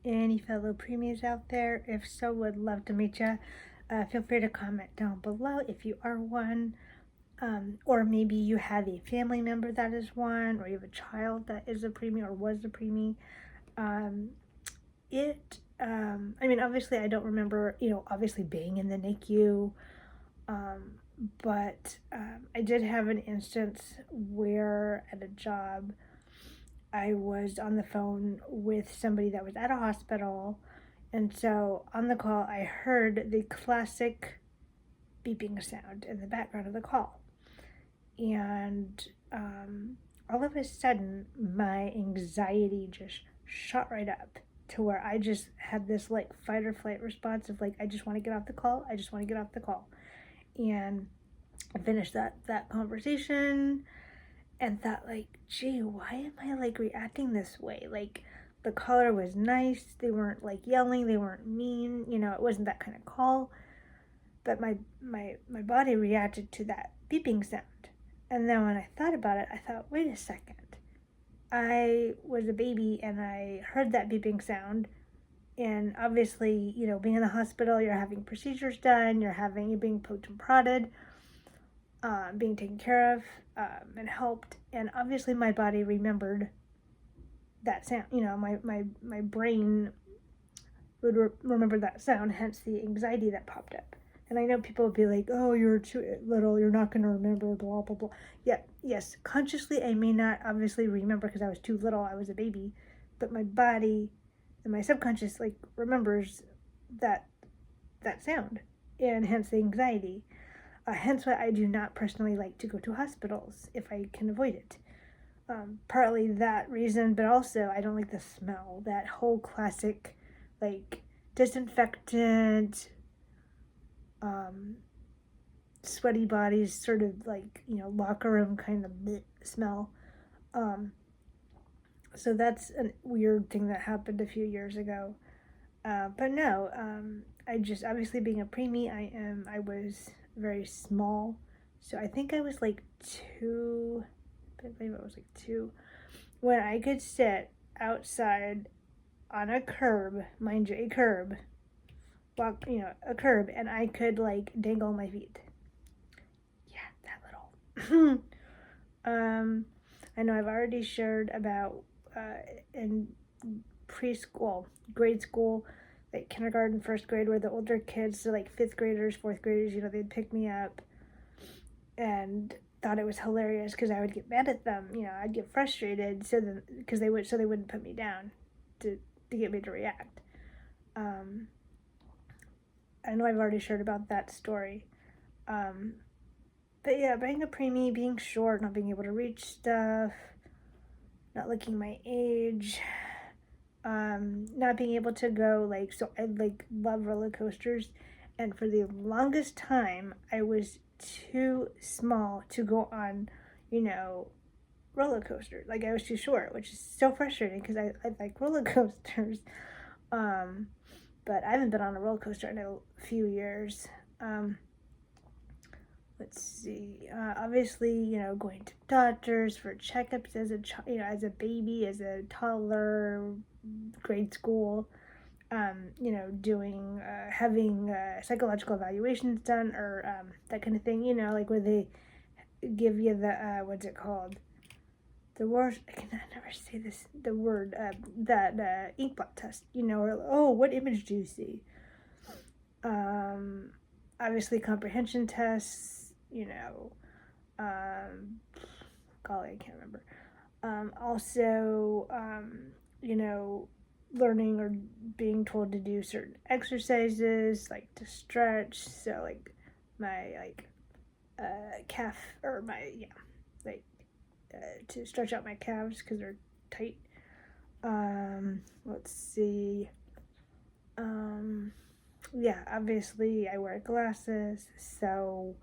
any fellow preemies out there? If so, would love to meet you. Feel free to comment down below if you are one, or maybe you have a family member that is one, or you have a child that is a preemie or was a preemie. Um, I mean, obviously, I don't remember, obviously being in the NICU, um, but I did have an instance where at a job, I was on the phone with somebody that was at a hospital. And so on the call, I heard the classic beeping sound in the background of the call. And all of a sudden, my anxiety just shot right up to where I just had this like fight or flight response of like, I just want to get off the call. I just want to get off the call. And I finished that conversation and thought like, gee, why am I like reacting this way? Like the caller was nice, they weren't like yelling, they weren't mean, it wasn't that kind of call. But my body reacted to that beeping sound. And then when I thought about it, I thought, wait a second. I was a baby and I heard that beeping sound. And obviously, being in the hospital, you're having procedures done, you're being poked and prodded, being taken care of, and helped. And obviously, my body remembered that sound. My brain would remember that sound, hence the anxiety that popped up. And I know people would be like, oh, you're too little, you're not going to remember, blah, blah, blah. Yeah, yes, consciously, I may not obviously remember because I was too little, I was a baby, but my body and my subconscious, like, remembers that sound, and hence the anxiety. Hence why I do not personally like to go to hospitals if I can avoid it. Partly that reason, but also I don't like the smell. That whole classic, like, disinfectant, um, sweaty bodies, sort of like, locker room kind of smell. Um, so that's a weird thing that happened a few years ago. But no, I just, obviously being a preemie, I was very small. So I think I was like two, I believe I was like two, when I could sit outside on a curb, mind you, a curb, walk, a curb, and I could like dangle my feet. Yeah, that little. I know I've already shared about in preschool, grade school, like kindergarten, first grade, where the older kids, so like fifth graders, fourth graders, they'd pick me up and thought it was hilarious because I would get mad at them. I'd get frustrated because they wouldn't put me down to get me to react. Um, I know I've already shared about that story. Um, but yeah, being a preemie, being short, not being able to reach stuff, not looking my age, not being able to go so I like love roller coasters, and for the longest time I was too small to go on, roller coasters. Like I was too short, which is so frustrating because I like roller coasters. Um, but I haven't been on a roller coaster in a few years. Let's see. Obviously, going to doctors for checkups as as a baby, as a toddler, grade school. Doing having psychological evaluations done or that kind of thing. Like where they give you the what's it called? The word I can never say this. The word that ink blot test. Or oh, what image do you see? Obviously comprehension tests. Golly, I can't remember. Also, learning or being told to do certain exercises, like to stretch. So, like, my, calf, or my, yeah, like, to stretch out my calves because they're tight. Let's see. Yeah, obviously I wear glasses, so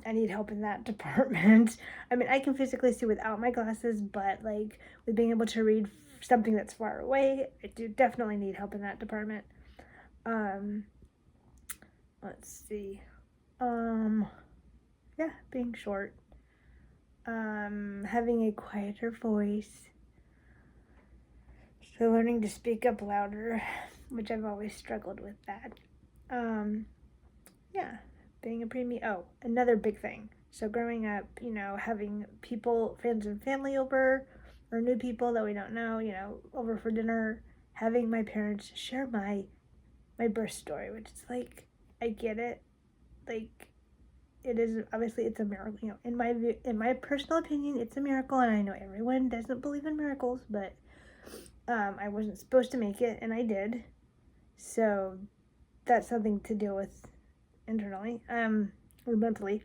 I need help in that department. I mean, I can physically see without my glasses, but like with being able to read something that's far away, I do definitely need help in that department. Um, let's see. Um, yeah, being short. Having a quieter voice. So learning to speak up louder, which I've always struggled with that. Yeah, being a preemie. Oh, another big thing. So growing up, having people, friends and family over, or new people that we don't know, over for dinner, having my parents share my birth story, which is like, I get it. Like, it is obviously it's a miracle. In my personal opinion, it's a miracle, and I know everyone doesn't believe in miracles, but I wasn't supposed to make it, and I did. So that's something to deal with internally, or mentally.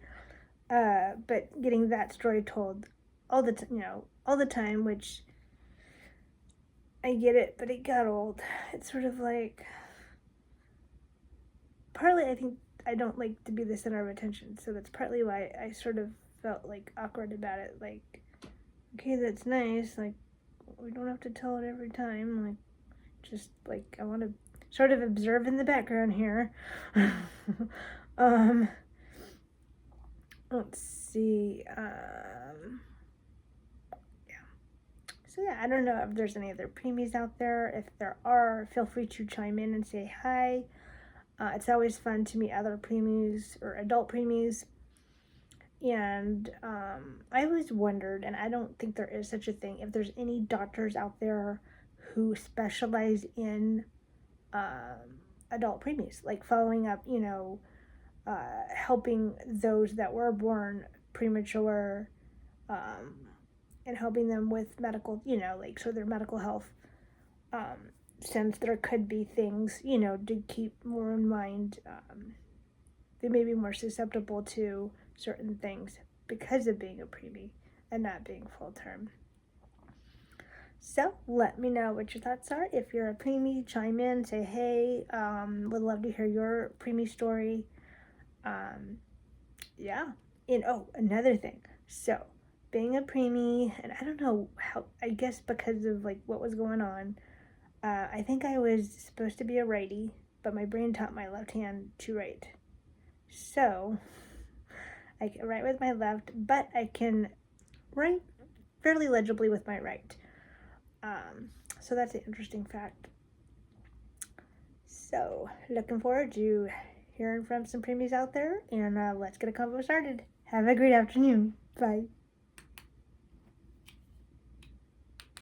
But getting that story told all the time, which I get it, but it got old. It's sort of like, partly I think I don't like to be the center of attention, so that's partly why I sort of felt like awkward about it. Like, okay, that's nice. Like, we don't have to tell it every time. Like, just like I want to sort of observe in the background here. um, let's see. So yeah, I don't know if there's any other preemies out there. If there are, feel free to chime in and say hi. It's always fun to meet other preemies or adult preemies. And I always wondered, and I don't think there is such a thing, if there's any doctors out there who specialize in adult preemies, like following up, helping those that were born premature, and helping them with medical, like so their medical health, since there could be things, to keep more in mind. They may be more susceptible to certain things because of being a preemie and not being full term. So let me know what your thoughts are. If you're a preemie, chime in, say hey. Would love to hear your preemie story. Yeah. And oh, another thing. So being a preemie, and I don't know how, I guess because of like what was going on, I think I was supposed to be a righty, but my brain taught my left hand to write. So I can write with my left, but I can write fairly legibly with my right. So that's an interesting fact. So looking forward to hearing from some preemies out there, and let's get a convo started. Have a great afternoon. Bye.